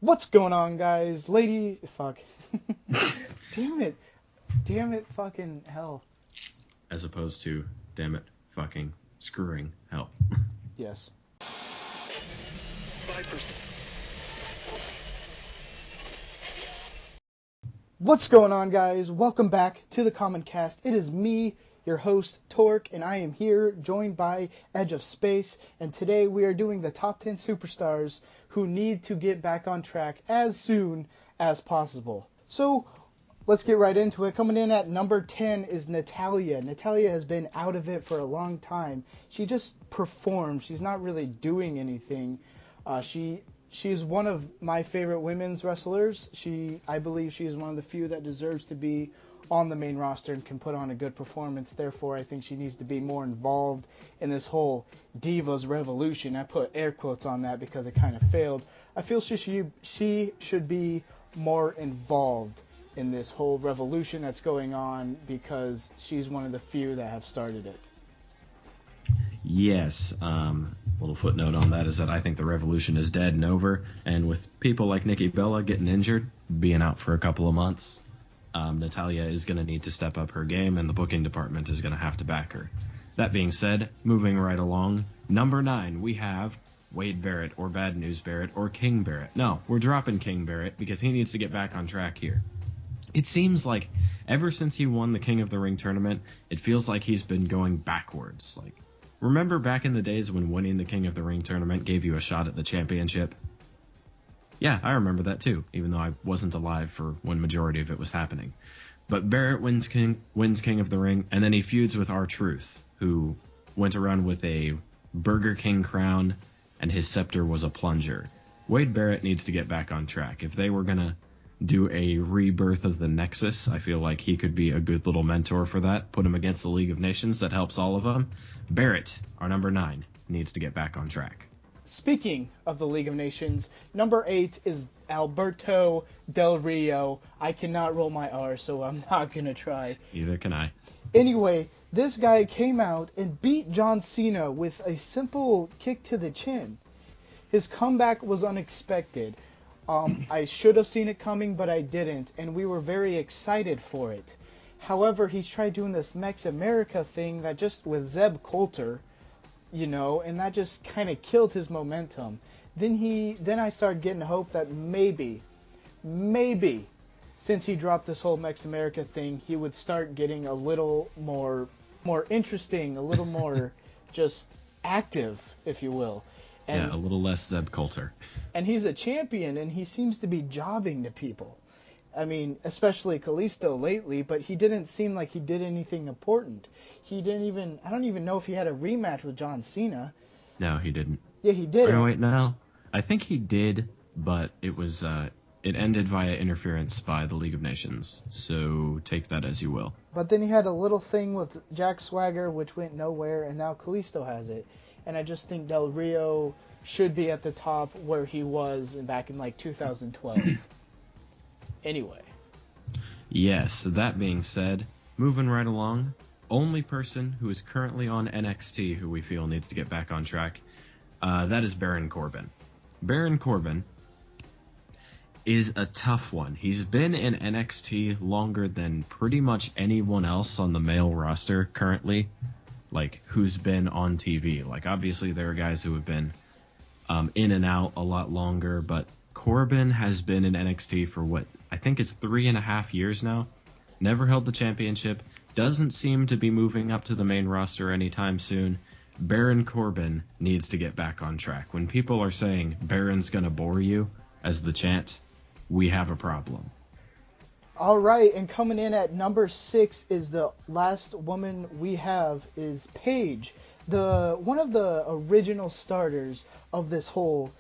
What's going on, guys? Fuck. Damn it. Damn it, fucking hell. As opposed to, damn it, fucking screwing hell. Yes. 5%. What's going on, guys? Welcome back to the Common Cast. It is me, your host, Torque, and I am here joined by Edge of Space. And today we are doing the top 10 superstars who need to get back on track as soon as possible. So, let's get right into it. Coming in at number 10 is Natalya. Natalya has been out of it for a long time. She just performs. She's not really doing anything. She's one of my favorite women's wrestlers. I believe she is one of the few that deserves to be on the main roster and can put on a good performance. Therefore, I think she needs to be more involved in this whole Divas revolution. I put air quotes on that because it kind of failed. I feel she should be more involved in this whole revolution that's going on because she's one of the few that have started it. Yes, little footnote on that is that I think the revolution is dead and over, and with people like Nikki Bella getting injured, being out for a couple of months, Natalya is going to need to step up her game, and the booking department is going to have to back her. That being said, moving right along, number 9, we have Wade Barrett, or Bad News Barrett, or King Barrett. No, we're dropping King Barrett because he needs to get back on track here. It seems like ever since he won the King of the Ring tournament, it feels like he's been going backwards. Like, remember back in the days when winning the King of the Ring tournament gave you a shot at the championship? Yeah, I remember that too, even though I wasn't alive for when majority of it was happening. But Barrett wins King of the Ring, and then he feuds with R-Truth, who went around with a Burger King crown, and his scepter was a plunger. Wade Barrett needs to get back on track. If they were going to do a rebirth of the Nexus, I feel like he could be a good little mentor for that. Put him against the League of Nations, that helps all of them. Barrett, our number 9, needs to get back on track. Speaking of the League of Nations, number 8 is Alberto Del Rio. I cannot roll my R, so I'm not going to try. Neither can I. Anyway, this guy came out and beat John Cena with a simple kick to the chin. His comeback was unexpected. I should have seen it coming, but I didn't, and we were very excited for it. However, he tried doing this Mex America thing that just with Zeb Coulter, and that just kind of killed his momentum. Then I started getting hope that maybe, since he dropped this whole Mex America thing, he would start getting a little more interesting, a little more just active, if you will. And, a little less Zeb Coulter. And he's a champion, and he seems to be jobbing to people. I mean, especially Kalisto lately, but he didn't seem like he did anything important. I don't even know if he had a rematch with John Cena. No, he didn't. Yeah, he did. Wait, no. I think he did, but it was, it ended via interference by the League of Nations, so take that as you will. But then he had a little thing with Jack Swagger, which went nowhere, and now Kalisto has it. And I just think Del Rio should be at the top where he was back in like 2012. Anyway. Yes, that being said, moving right along, only person who is currently on NXT who we feel needs to get back on track, that is Baron Corbin. Baron Corbin is a tough one. He's been in NXT longer than pretty much anyone else on the male roster currently, like who's been on TV. Like obviously there are guys who have been in and out a lot longer, but Corbin has been in NXT for what I think it's 3.5 years now. Never held the championship. Doesn't seem to be moving up to the main roster anytime soon. Baron Corbin needs to get back on track. When people are saying Baron's gonna bore you as the chant, we have a problem. All right, and coming in at number 6 is the last woman we have is Paige, one of the original starters of this whole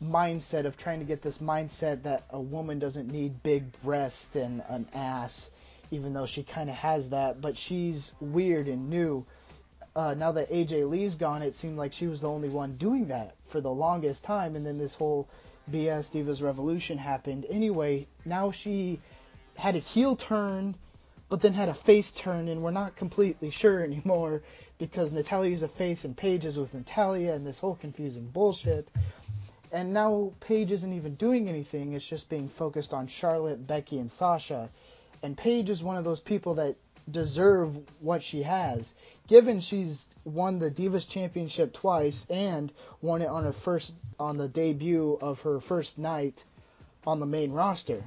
mindset of trying to get this mindset that a woman doesn't need big breasts and an ass, even though she kind of has that, but she's weird and new. Now that AJ Lee's gone, it seemed like she was the only one doing that for the longest time, and then this whole BS Divas Revolution happened. Anyway, now she had a heel turn, but then had a face turn, and we're not completely sure anymore because Natalya's a face and Paige is with Natalya and this whole confusing bullshit. And now Paige isn't even doing anything. It's just being focused on Charlotte, Becky, and Sasha. And Paige is one of those people that deserve what she has, given she's won the Divas Championship twice and won it on the debut of her first night on the main roster.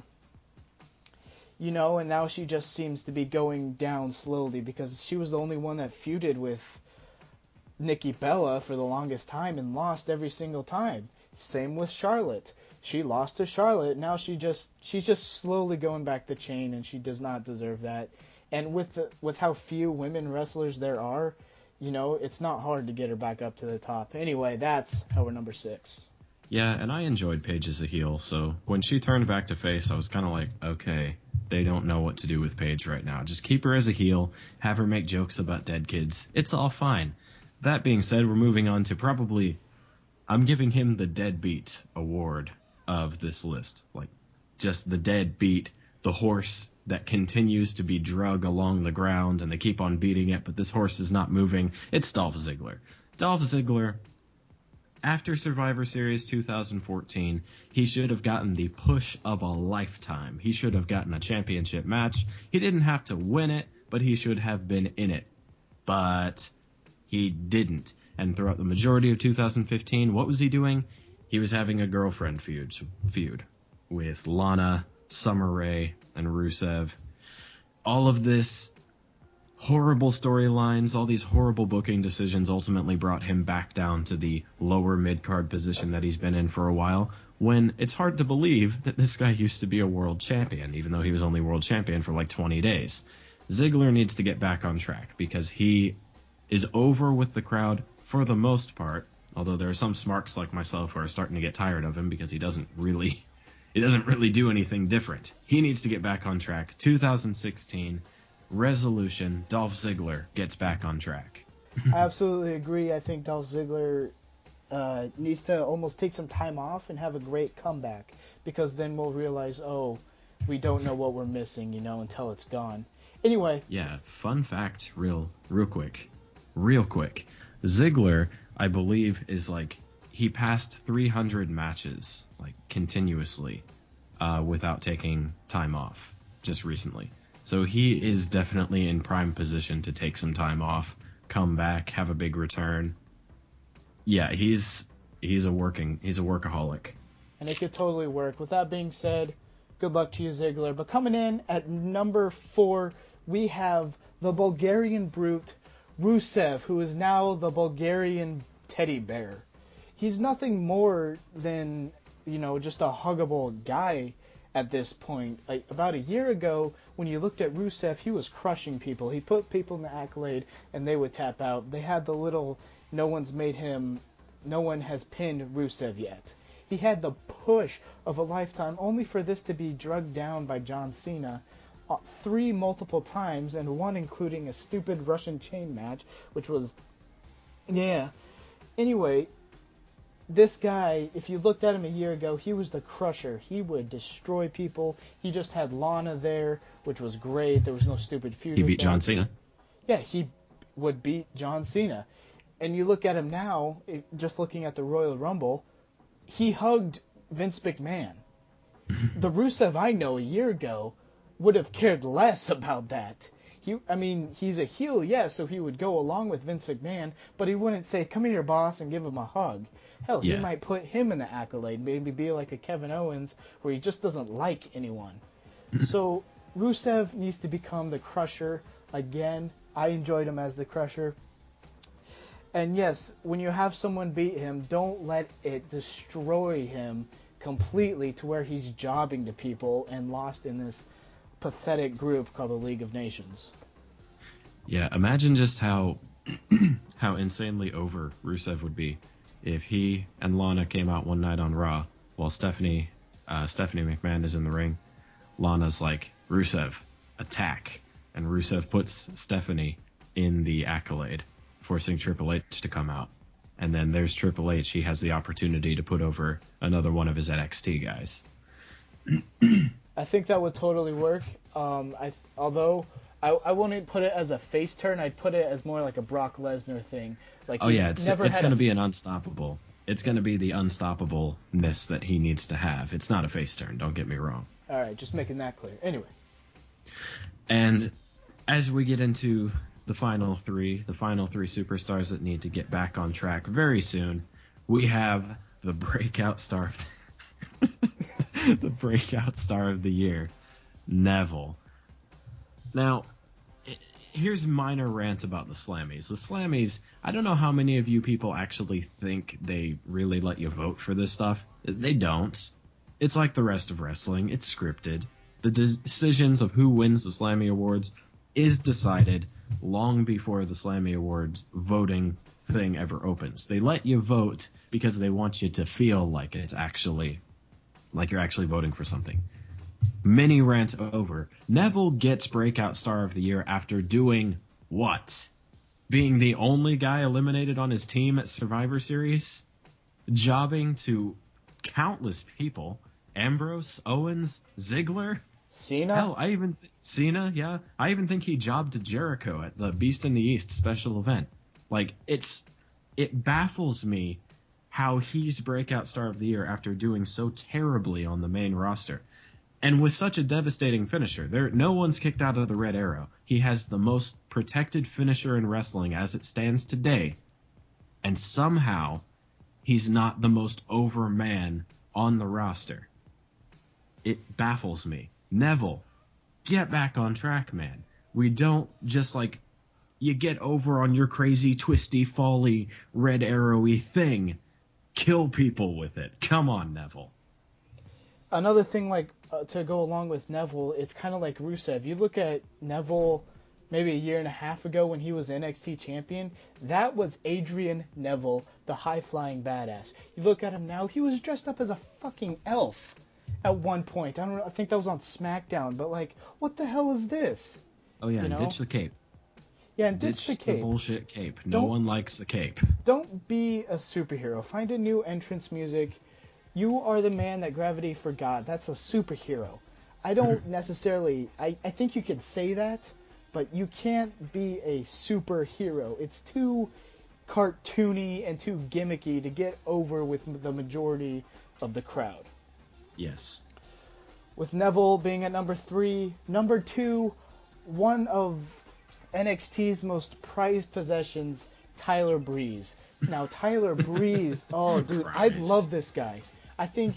You know, and now she just seems to be going down slowly because she was the only one that feuded with Nikki Bella for the longest time and lost every single time. Same with Charlotte. She lost to Charlotte. Now she's just slowly going back the chain, and she does not deserve that. And with how few women wrestlers there are, you know, it's not hard to get her back up to the top. Anyway, that's our number 6. Yeah, and I enjoyed Paige as a heel, so when she turned back to face, I was kind of like, okay, they don't know what to do with Paige right now. Just keep her as a heel, have her make jokes about dead kids. It's all fine. That being said, we're moving on to I'm giving him the deadbeat award of this list. Like, just the deadbeat, the horse that continues to be drug along the ground, and they keep on beating it, but this horse is not moving. It's Dolph Ziggler. Dolph Ziggler, after Survivor Series 2014, he should have gotten the push of a lifetime. He should have gotten a championship match. He didn't have to win it, but he should have been in it. But he didn't. And throughout the majority of 2015, what was he doing? He was having a girlfriend feud with Lana, Summer Rae, and Rusev. All of this horrible storylines, all these horrible booking decisions ultimately brought him back down to the lower mid-card position that he's been in for a while, when it's hard to believe that this guy used to be a world champion, even though he was only world champion for like 20 days. Ziggler needs to get back on track because he is over with the crowd for the most part, although there are some smarks like myself who are starting to get tired of him because he doesn't really do anything different. He needs to get back on track. 2016 resolution, Dolph Ziggler gets back on track. I absolutely agree. I think Dolph Ziggler needs to almost take some time off and have a great comeback, because then we'll realize, oh, we don't know what we're missing, you know, until it's gone. Anyway. Yeah, fun fact, real quick. Ziggler, I believe, is like, he passed 300 matches, like, continuously, without taking time off, just recently. So he is definitely in prime position to take some time off, come back, have a big return. Yeah, he's a workaholic. And it could totally work. With that being said, good luck to you, Ziggler. But coming in at number 4, we have the Bulgarian brute, Rusev, who is now the Bulgarian teddy bear. He's nothing more than, you know, just a huggable guy at this point. Like, about a year ago, when you looked at Rusev, he was crushing people. He put people in the Accolade, and they would tap out. They had the little, no one has pinned Rusev yet. He had the push of a lifetime, only for this to be drugged down by John Cena 3 multiple times, and one including a stupid Russian chain match, which was, yeah. Anyway, this guy, if you looked at him a year ago, he was the crusher. He would destroy people. He just had Lana there, which was great. There was no stupid feud. He beat John Cena. Yeah, he would beat John Cena. And you look at him now, just looking at the Royal Rumble, he hugged Vince McMahon. The Rusev I know a year ago would have cared less about that. He's a heel, yes, so he would go along with Vince McMahon, but he wouldn't say, "Come here, boss," and give him a hug. Hell, he might put him in the Accolade, maybe be like a Kevin Owens, where he just doesn't like anyone. So Rusev needs to become the Crusher again. I enjoyed him as the Crusher. And yes, when you have someone beat him, don't let it destroy him completely to where he's jobbing to people and lost in this pathetic group called the League of Nations. Yeah, imagine just how insanely over Rusev would be if he and Lana came out one night on Raw while Stephanie McMahon is in the ring. Lana's like, "Rusev, attack," and Rusev puts Stephanie in the Accolade, forcing Triple H to come out. And then there's Triple H. He has the opportunity to put over another one of his NXT guys. I think that would totally work. Although I wouldn't put it as a face turn. I'd put it as more like a Brock Lesnar thing. Like, it's going to be an unstoppable. It's going to be the unstoppableness that he needs to have. It's not a face turn, don't get me wrong. All right, just making that clear. Anyway. And as we get into the final three superstars that need to get back on track very soon, we have the breakout star the breakout star of the year, Neville. Now, here's minor rant about the Slammies. The Slammies, I don't know how many of you people actually think they really let you vote for this stuff. They don't. It's like the rest of wrestling. It's scripted. The decisions of who wins the Slammy Awards is decided long before the Slammy Awards voting thing ever opens. They let you vote because they want you to feel like it's actually, like you're actually voting for something. Mini rant over. Neville gets Breakout Star of the Year after doing what? Being the only guy eliminated on his team at Survivor Series? Jobbing to countless people. Ambrose, Owens, Ziggler. Cena? Hell, Cena, yeah. I even think he jobbed to Jericho at the Beast in the East special event. Like, it baffles me how he's Breakout Star of the Year after doing so terribly on the main roster. And with such a devastating finisher, no one's kicked out of the Red Arrow. He has the most protected finisher in wrestling as it stands today. And somehow, he's not the most over man on the roster. It baffles me. Neville, get back on track, man. We don't just you get over on your crazy, twisty, folly, Red Arrow-y thing. Kill people with it. Come on, Neville. Another thing, to go along with Neville, it's kind of like Rusev. You look at Neville maybe a year and a half ago when he was NXT champion, that was Adrian Neville, the high-flying badass. You look at him now, he was dressed up as a fucking elf at one point. I think that was on SmackDown, but what the hell is this? Oh yeah, and ditch the cape. Yeah, and ditch the cape. The bullshit cape. No one likes the cape. Don't be a superhero. Find a new entrance music. You are the man that gravity forgot. That's a superhero. I don't necessarily... I think you could say that, but you can't be a superhero. It's too cartoony and too gimmicky to get over with the majority of the crowd. Yes. With Neville being at number 3. Number 2, one of NXT's most prized possessions, Tyler Breeze. Now, Tyler Breeze... oh, dude, I love this guy. I think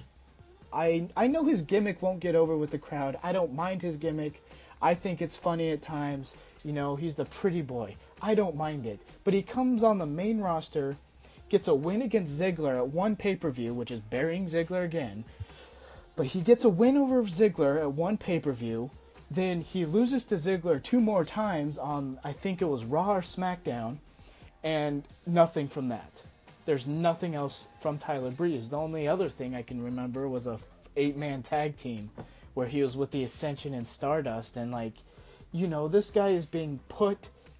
I know his gimmick won't get over with the crowd. I don't mind his gimmick. I think it's funny at times. He's the pretty boy. I don't mind it. But he comes on the main roster, gets a win against Ziggler at one pay-per-view, which is burying Ziggler again. But he gets a win over Ziggler at one pay-per-view. Then he loses to Ziggler 2 more times on, I think it was Raw or SmackDown. And nothing from that. There's nothing else from Tyler Breeze. The only other thing I can remember was a 8-man tag team where he was with the Ascension and Stardust. And this guy is being put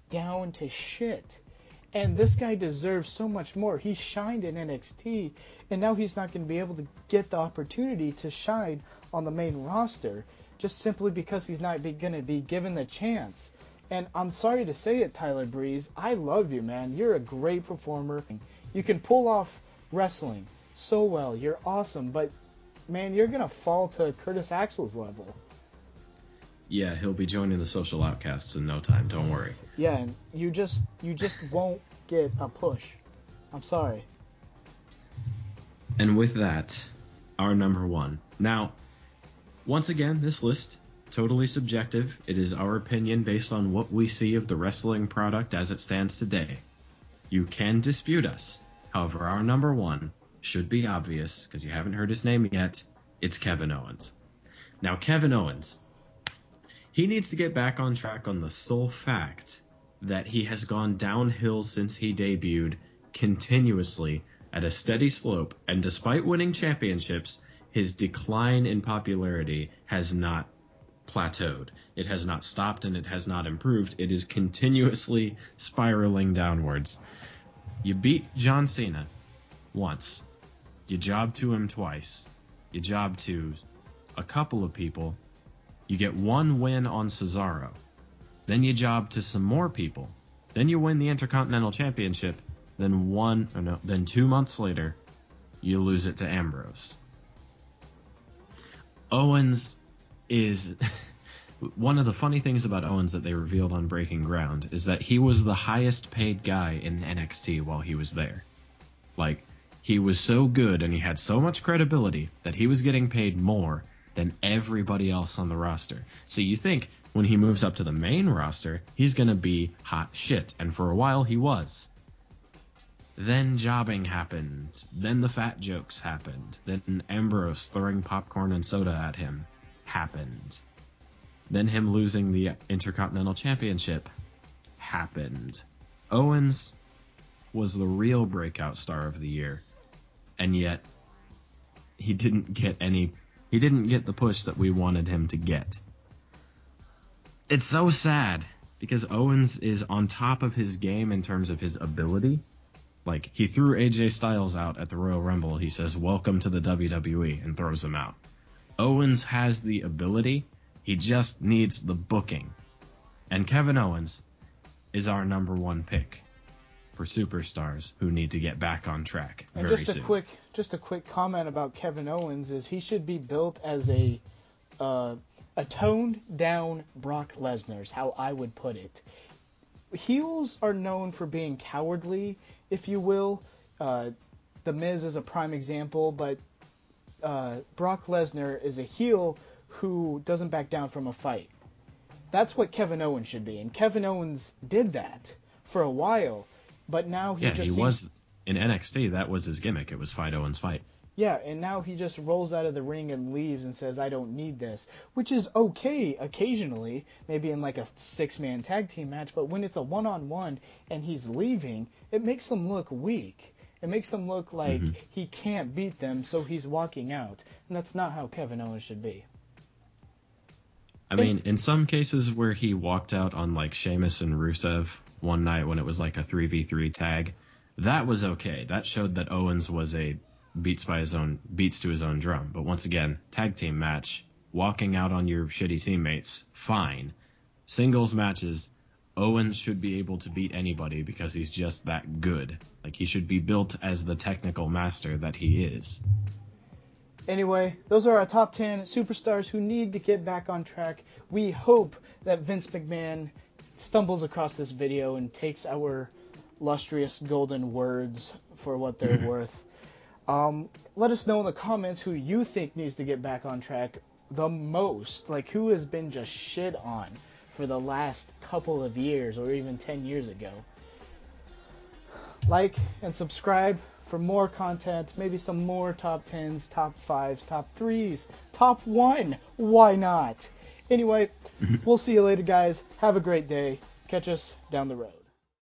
down to shit. And this guy deserves so much more. He shined in NXT, and now he's not going to be able to get the opportunity to shine on the main roster just simply because he's not going to be given the chance. And I'm sorry to say it, Tyler Breeze. I love you, man. You're a great performer. You can pull off wrestling so well. You're awesome. But, man, you're going to fall to Curtis Axel's level. Yeah, he'll be joining the Social Outcasts in no time. Don't worry. Yeah, and you just won't get a push. I'm sorry. And with that, our number 1. Now, once again, this list, totally subjective. It is our opinion based on what we see of the wrestling product as it stands today. You can dispute us. However, our number 1 should be obvious, because you haven't heard his name yet. It's Kevin Owens. Now, Kevin Owens, he needs to get back on track on the sole fact that he has gone downhill since he debuted continuously at a steady slope, and despite winning championships, his decline in popularity has not plateaued. It has not stopped and it has not improved. It is continuously spiraling downwards. You beat John Cena once. You jobbed to him twice. You jobbed to a couple of people. You get 1 win on Cesaro. Then you job to some more people. Then you win the Intercontinental Championship. Then 2 months later, you lose it to Ambrose. Owens is one of the funny things about Owens that they revealed on Breaking Ground is that he was the highest paid guy in NXT while he was there. Like, he was so good and he had so much credibility that he was getting paid more than everybody else on the roster. So you think when he moves up to the main roster, he's going to be hot shit. And for a while he was. Then jobbing happened. Then the fat jokes happened. Then Ambrose throwing popcorn and soda at him happened. Then him losing the Intercontinental Championship happened. Owens was the real breakout star of the year. And yet he didn't get the push that we wanted him to get. It's so sad because Owens is on top of his game in terms of his ability. Like, he threw AJ Styles out at the Royal Rumble. He says, "Welcome to the WWE," and throws him out. Owens has the ability. He just needs the booking. And Kevin Owens is our number one pick for superstars who need to get back on track very soon. Just a quick comment about Kevin Owens is he should be built as a toned down Brock Lesnar is how I would put it. Heels are known for being cowardly, if you will. The Miz is a prime example, but Brock Lesnar is a heel who doesn't back down from a fight. That's what Kevin Owens should be, and Kevin Owens did that for a while, but now he was in NXT. That was his gimmick. It was fight Owens fight. Yeah, and now he just rolls out of the ring and leaves and says, "I don't need this," which is okay occasionally, maybe in like a 6-man tag team match, but when it's a one-on-one and he's leaving, it makes him look weak. It makes him look like he can't beat them, so he's walking out. And that's not how Kevin Owens should be. I mean, in some cases where he walked out on like Sheamus and Rusev one night when it was like a 3v3 tag, that was okay. That showed that Owens was a beats to his own drum. But once again, tag team match, walking out on your shitty teammates, fine. Singles matches, Owens should be able to beat anybody because he's just that good. Like, he should be built as the technical master that he is. Anyway, those are our top 10 superstars who need to get back on track. We hope that Vince McMahon stumbles across this video and takes our lustrous golden words for what they're worth. Let us know in the comments who you think needs to get back on track the most. Like, who has been just shit on for the last couple of years or even 10 years ago. Like and subscribe for more content, maybe some more top 10s, top 5s, top 3s, top 1. Why not? Anyway, we'll see you later, guys. Have a great day. Catch us down the road.